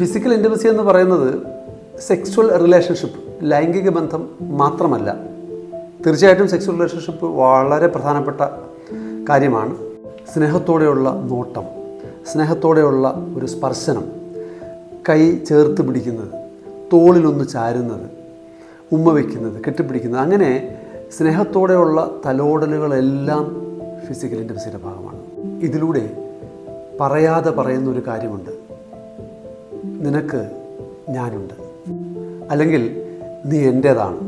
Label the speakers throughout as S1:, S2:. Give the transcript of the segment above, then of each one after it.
S1: Physical intimacy എന്ന് പറയുന്നത് sexual relationship, ലൈംഗിക ബന്ധം മാത്രമല്ല. തീർച്ചയായിട്ടും സെക്സ്വൽ റിലേഷൻഷിപ്പ് വളരെ പ്രധാനപ്പെട്ട കാര്യമാണ്. സ്നേഹത്തോടെയുള്ള നോട്ടം, സ്നേഹത്തോടെയുള്ള ഒരു സ്പർശനം, കൈ ചേർത്ത് പിടിക്കുന്നത്, തോളിലൊന്ന് ചാരുന്നത്, ഉമ്മ വയ്ക്കുന്നത്, കെട്ടിപ്പിടിക്കുന്നത്, അങ്ങനെ സ്നേഹത്തോടെയുള്ള തലോടലുകളെല്ലാം ഫിസിക്കൽ ഇൻറ്റിമസിയുടെ ഭാഗമാണ്. ഇതിലൂടെ പറയാതെ പറയുന്നൊരു കാര്യമുണ്ട്: നിനക്ക് ഞാനുണ്ട്, അല്ലെങ്കിൽ നീ എൻ്റേതാണ്,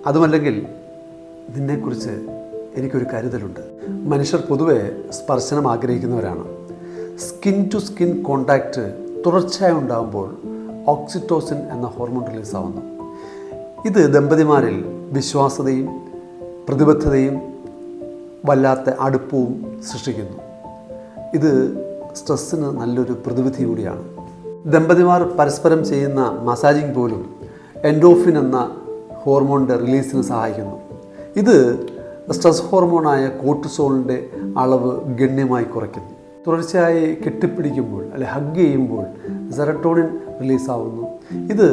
S1: അതുമല്ലെങ്കിൽ നിന്നെക്കുറിച്ച് എനിക്കൊരു കരുതലുണ്ട്. മനുഷ്യർ പൊതുവെ സ്പർശനം ആഗ്രഹിക്കുന്നവരാണ്. സ്കിൻ ടു സ്കിൻ കോണ്ടാക്റ്റ് തുടർച്ചയായി ഉണ്ടാകുമ്പോൾ ഓക്സിറ്റോസിൻ എന്ന ഹോർമോൺ റിലീസാവുന്നു. ഇത് ദമ്പതിമാരിൽ വിശ്വാസതയും പ്രതിബദ്ധതയും വല്ലാത്ത അടുപ്പവും സൃഷ്ടിക്കുന്നു. ഇത് സ്ട്രെസ്സിന് നല്ലൊരു പ്രതിവിധി കൂടിയാണ്. ദമ്പതിമാർ പരസ്പരം ചെയ്യുന്ന മസാജിങ് പോലും എൻഡോർഫിൻ എന്ന ഹോർമോണിൻ്റെ റിലീസിന് സഹായിക്കുന്നു. ഇത് സ്ട്രെസ് ഹോർമോണായ കോർട്ടിസോളിൻ്റെ അളവ് ഗണ്യമായി കുറയ്ക്കുന്നു. തുടർച്ചയായി കെട്ടിപ്പിടിക്കുമ്പോൾ അല്ലെങ്കിൽ ഹഗ് ചെയ്യുമ്പോൾ സെറട്ടോണിൻ റിലീസാവുന്നു. ഇത്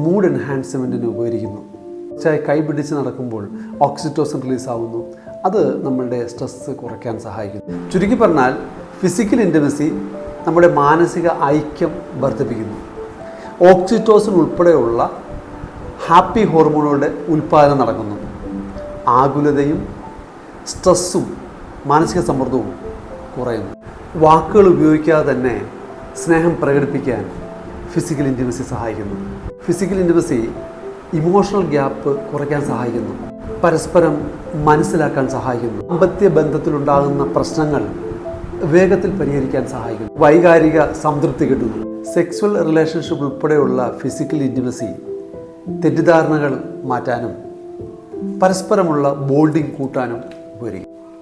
S1: മൂഡ് എൻഹാൻസ്മെൻറ്റിന് ഉപകരിക്കുന്നു. തുടർച്ചയായി കൈപിടിച്ച് നടക്കുമ്പോൾ ഓക്സിറ്റോസിൻ റിലീസാവുന്നു. അത് നമ്മളുടെ സ്ട്രെസ് കുറയ്ക്കാൻ സഹായിക്കുന്നു. ചുരുക്കി പറഞ്ഞാൽ ഫിസിക്കൽ ഇൻറ്റിമസി നമ്മുടെ മാനസിക ഐക്യം വർദ്ധിപ്പിക്കുന്നു. ഓക്സിറ്റോസിൻ ഉൾപ്പെടെയുള്ള ഹാപ്പി ഹോർമോണുകളുടെ ഉൽപ്പാദനം നടക്കുന്നു. ആകുലതയും സ്ട്രെസ്സും മാനസിക സമ്മർദ്ദവും കുറയുന്നു. വാക്കുകൾ ഉപയോഗിക്കാതെ തന്നെ സ്നേഹം പ്രകടിപ്പിക്കാൻ ഫിസിക്കൽ ഇൻറ്റിമസി സഹായിക്കുന്നു. ഫിസിക്കൽ ഇൻറ്റിമസി ഇമോഷണൽ ഗ്യാപ്പ് കുറയ്ക്കാൻ സഹായിക്കുന്നു. പരസ്പരം മനസ്സിലാക്കാൻ സഹായിക്കുന്നു. ദാമ്പത്യ ബന്ധത്തിലുണ്ടാകുന്ന പ്രശ്നങ്ങൾ വേഗത്തിൽ പരിഹരിക്കാൻ സഹായിക്കുന്നു. വൈകാരിക സംതൃപ്തി കിട്ടുന്നു. സെക്സ്വൽ റിലേഷൻഷിപ്പ് ഉൾപ്പെടെയുള്ള ഫിസിക്കൽ ഇൻറ്റിമസി തെറ്റിദ്ധാരണകൾ മാറ്റാനും പരസ്പരമുള്ള ബോണ്ടിങ് കൂട്ടാനും ഉപകരിക്കും.